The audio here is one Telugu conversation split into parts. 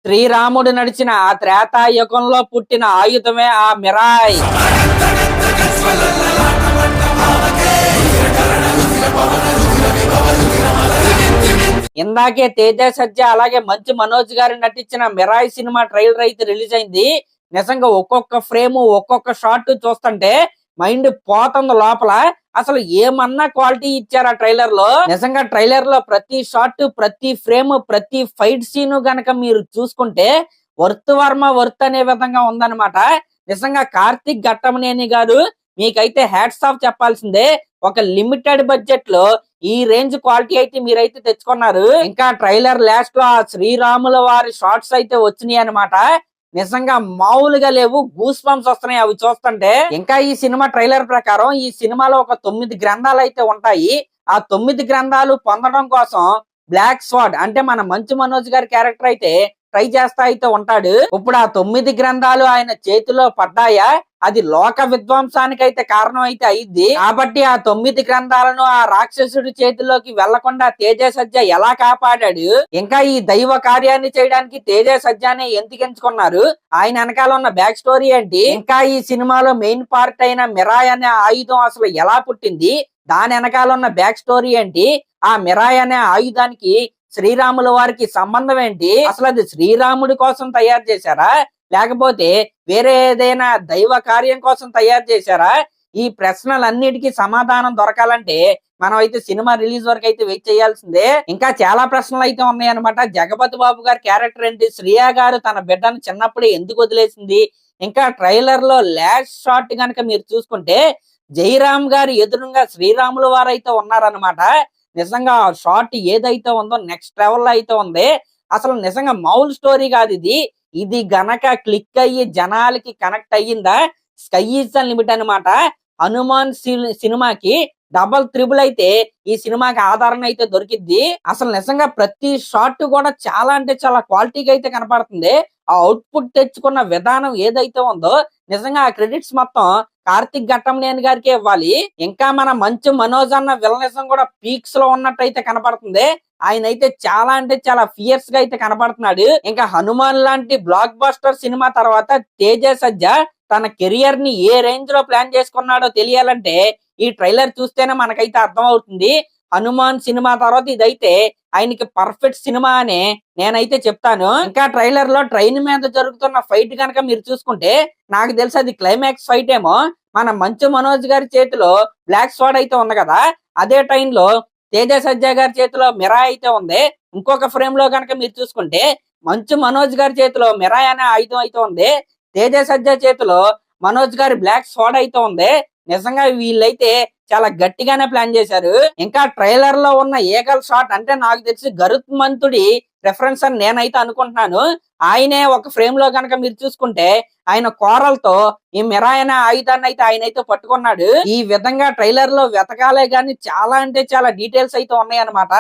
శ్రీరాముడు నడిచిన ఆ త్రేతాయుగంలో పుట్టిన ఆయుధమే ఆ మిరాయ్. ఇందాకే తేజ సజ్జ అలాగే మంచు మనోజ్ గారు నటించిన మిరాయ్ సినిమా ట్రైలర్ అయితే రిలీజ్ అయింది. నిజంగా ఒక్కొక్క ఫ్రేమ్ ఒక్కొక్క షాట్ చూస్తుంటే మైండ్ పోతుంది లోపల. అసలు ఏమన్నా క్వాలిటీ ఇచ్చారు ఆ ట్రైలర్ లో. నిజంగా ట్రైలర్ లో ప్రతి షాట్, ప్రతి ఫ్రేమ్, ప్రతి ఫైట్ సీన్ గనక మీరు చూసుకుంటే వర్త్ వర్మ వర్త్ అనే విధంగా ఉందన్నమాట. నిజంగా కార్తిక్ ఘట్టమనేని గారు మీకైతే హ్యాట్స్ ఆఫ్ చెప్పాల్సిందే. ఒక లిమిటెడ్ బడ్జెట్ లో ఈ రేంజ్ క్వాలిటీ అయితే మీరైతే తెచ్చుకున్నారు. ఇంకా ట్రైలర్ లాస్ట్ లో ఆ శ్రీరాముల వారి షార్ట్స్ అయితే వచ్చినాయి అనమాట. నిజంగా మామూలుగా లేవు, గూస్ బంప్స్ వస్తున్నాయి అవి చూస్తుంటే. ఇంకా ఈ సినిమా ట్రైలర్ ప్రకారం ఈ సినిమాలో ఒక 9 గ్రంథాలు అయితే ఉంటాయి. ఆ 9 గ్రంథాలు పొందడం కోసం బ్లాక్ స్వాడ్ అంటే మన మంచు మనోజ్ గారి క్యారెక్టర్ అయితే ట్రై చేస్తా అయితే ఉంటాడు. ఇప్పుడు ఆ 9 గ్రంథాలు ఆయన చేతిలో పడ్డాయా, అది లోక విధ్వంసానికి అయితే కారణం అయితే అయింది. కాబట్టి ఆ 9 గ్రంథాలను ఆ రాక్షసుడి చేతిలోకి వెళ్లకుండా తేజ సజ్జ ఎలా కాపాడాడు, ఇంకా ఈ దైవ కార్యాన్ని చేయడానికి తేజ సజ్జానే ఎందుకు ఎంచుకున్నారు, ఆయన వెనకాల ఉన్న బ్యాక్ స్టోరీ ఏంటి, ఇంకా ఈ సినిమాలో మెయిన్ పార్ట్ అయిన మిరాయ్ అనే ఆయుధం అసలు ఎలా పుట్టింది, దాని వెనకాల ఉన్న బ్యాక్ స్టోరీ ఏంటి, ఆ మిరాయ్ అనే ఆయుధానికి శ్రీరాముల వారికి సంబంధం ఏంటి, అసలు అది శ్రీరాముడి కోసం తయారు చేశారా లేకపోతే వేరే ఏదైనా దైవ కార్యం కోసం తయారు చేశారా? ఈ ప్రశ్నలన్నిటికీ సమాధానం దొరకాలంటే మనం అయితే సినిమా రిలీజ్ వరకు అయితే వెయిట్ చేయాల్సిందే. ఇంకా చాలా ప్రశ్నలు అయితే ఉన్నాయి అనమాట. జగపతి బాబు గారి క్యారెక్టర్ ఏంటి, శ్రియా గారు తన బిడ్డను చిన్నప్పుడే ఎందుకు వదిలేసింది, ఇంకా ట్రైలర్ లో లాస్ట్ షాట్ కనుక మీరు చూసుకుంటే జయరామ్ గారి ఎదురుగా శ్రీరాముల వారు అయితే ఉన్నారనమాట. నిజంగా ఆ షాట్ ఏదైతే ఉందో నెక్స్ట్ లెవెల్ లో అయితే ఉంది. అసలు నిజంగా మౌల్ స్టోరీ కాదు ఇది. ఇది గనక క్లిక్ అయ్యి జనాలకి కనెక్ట్ అయ్యిందా స్కై ఈజ్ ద లిమిట్ అనమాట. హనుమాన్ సినిమాకి డబల్ త్రిబుల్ అయితే ఈ సినిమాకి ఆదరణ అయితే దొరికిద్ది. అసలు నిజంగా ప్రతి షాట్ కూడా చాలా అంటే చాలా క్వాలిటీగా అయితే కనపడుతుంది. ఆ అవుట్పుట్ తెచ్చుకున్న విధానం ఏదైతే ఉందో నిజంగా ఆ క్రెడిట్స్ మొత్తం కార్తిక్ ఘట్టమనేని గారికి ఇవ్వాలి. ఇంకా మన మంచు మనోజ్ అన్న విలనిజం కూడా పీక్స్ లో ఉన్నట్టయితే కనపడుతుంది. ఆయన అయితే చాలా అంటే చాలా ఫియర్స్ గా అయితే కనపడుతున్నాడు. ఇంకా హనుమాన్ లాంటి బ్లాక్ బస్టర్ సినిమా తర్వాత తేజ సజ్జ తన కెరియర్ ని ఏ రేంజ్ లో ప్లాన్ చేసుకున్నాడో తెలియాలంటే ఈ ట్రైలర్ చూస్తేనే మనకైతే అర్థం అవుతుంది. హనుమాన్ సినిమా తర్వాత ఇదైతే ఆయనకి పర్ఫెక్ట్ సినిమా అని నేనైతే చెప్తాను. ఇంకా ట్రైలర్ లో ట్రైన్ మీద జరుగుతున్న ఫైట్ కనుక మీరు చూసుకుంటే నాకు తెలిసి అది క్లైమాక్స్ ఫైట్ ఏమో. మన మంచు మనోజ్ గారి చేతిలో బ్లాక్ స్వాడ్ అయితే ఉంది కదా, అదే ట్రైన్ లో తేజ సజ్జా గారి చేతిలో మిరాయ్ అయితే ఉంది. ఇంకొక ఫ్రేమ్ లో కనుక మీరు చూసుకుంటే మంచు మనోజ్ గారి చేతిలో మిరాయ్ అనే ఆయుధం అయితే ఉంది. తేజ సజ్జా చేతిలో మనోజ్ గారి బ్లాక్ స్వాడ్ అయితే ఉంది. నిజంగా వీళ్ళైతే చాలా గట్టిగానే ప్లాన్ చేశారు. ఇంకా ట్రైలర్ లో ఉన్న ఏగల్ షాట్ అంటే నాకు తెలిసి గరుత్మంతుడి రెఫరెన్స్ అని నేనైతే అనుకుంటున్నాను. ఆయనే ఒక ఫ్రేమ్ లో కనుక మీరు చూసుకుంటే ఆయన కోరలతో ఈ మిరాయ్ అనే ఆయుధాన్ని అయితే ఆయన అయితే పట్టుకున్నాడు. ఈ విధంగా ట్రైలర్ లో వెతకాలే గాని చాలా అంటే చాలా డీటెయిల్స్ అయితే ఉన్నాయి అనమాట.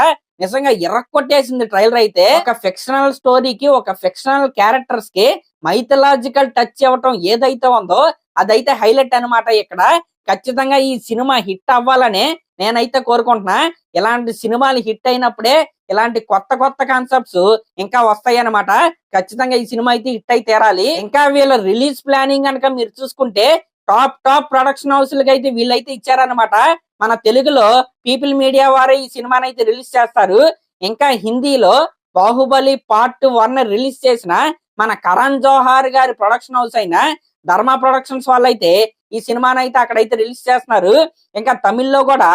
నిజంగా ఎర్రకొట్టేసింది ట్రైలర్ అయితే. ఒక ఫిక్షనల్ స్టోరీకి, ఒక ఫిక్షనల్ క్యారెక్టర్స్ కి మైథలాజికల్ టచ్ ఇవ్వటం ఏదైతే ఉందో అదైతే హైలైట్ అనమాట. ఇక్కడ ఖచ్చితంగా ఈ సినిమా హిట్ అవ్వాలని నేనైతే కోరుకుంటున్నా. ఇలాంటి సినిమాలు హిట్ అయినప్పుడే ఇలాంటి కొత్త కొత్త కాన్సెప్ట్స్ ఇంకా వస్తాయి అనమాట. ఖచ్చితంగా ఈ సినిమా అయితే హిట్ అయి తీరాలి. ఇంకా వీళ్ళ రిలీజ్ ప్లానింగ్ కనుక మీరు చూసుకుంటే టాప్ ప్రొడక్షన్ హౌస్లకి అయితే వీళ్ళైతే ఇచ్చారనమాట. మన తెలుగులో పీపుల్ మీడియా వారే ఈ సినిమాని అయితే రిలీజ్ చేస్తారు. ఇంకా హిందీలో బాహుబలి పార్ట్ 1 రిలీజ్ చేసిన మన కరణ్ జోహార్ గారి ప్రొడక్షన్ హౌస్ అయిన ధర్మ ప్రొడక్షన్స్ వాళ్ళైతే ఈ సినిమాని అయితే అక్కడైతే రిలీజ్ చేస్తున్నారు. ఇంకా తమిళ్లో కూడా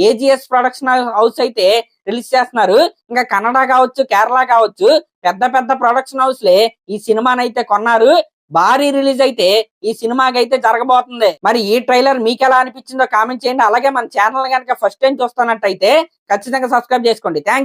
ఏజిఎస్ ప్రొడక్షన్ హౌస్ అయితే రిలీజ్ చేస్తున్నారు. ఇంకా కన్నడ కావచ్చు, కేరళ కావచ్చు, పెద్ద పెద్ద ప్రొడక్షన్ హౌస్లే ఈ సినిమాని అయితే కొన్నారు. భారీ రిలీజ్ అయితే ఈ సినిమాకి అయితే జరగబోతుంది. మరి ఈ ట్రైలర్ మీకు ఎలా అనిపించిందో కామెంట్ చేయండి. అలాగే మన ఛానల్ కనుక ఫస్ట్ టైం చూస్తున్నట్టయితే ఖచ్చితంగా సబ్స్క్రైబ్ చేసుకోండి. Thank you.